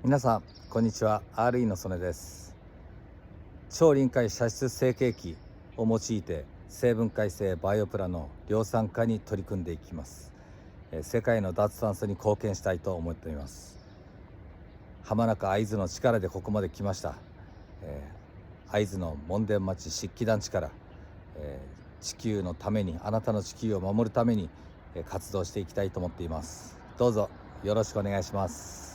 皆さんこんにちは。 RE の曽根です。超臨界射出成形機を用いて生分解性バイオプラの量産化に取り組んでいきます。世界の脱炭素に貢献したいと思っています。浜中会津の力でここまで来ました。会津の門田町漆器団地から、地球のために、あなたの地球を守るために活動していきたいと思っています。どうぞよろしくお願いします。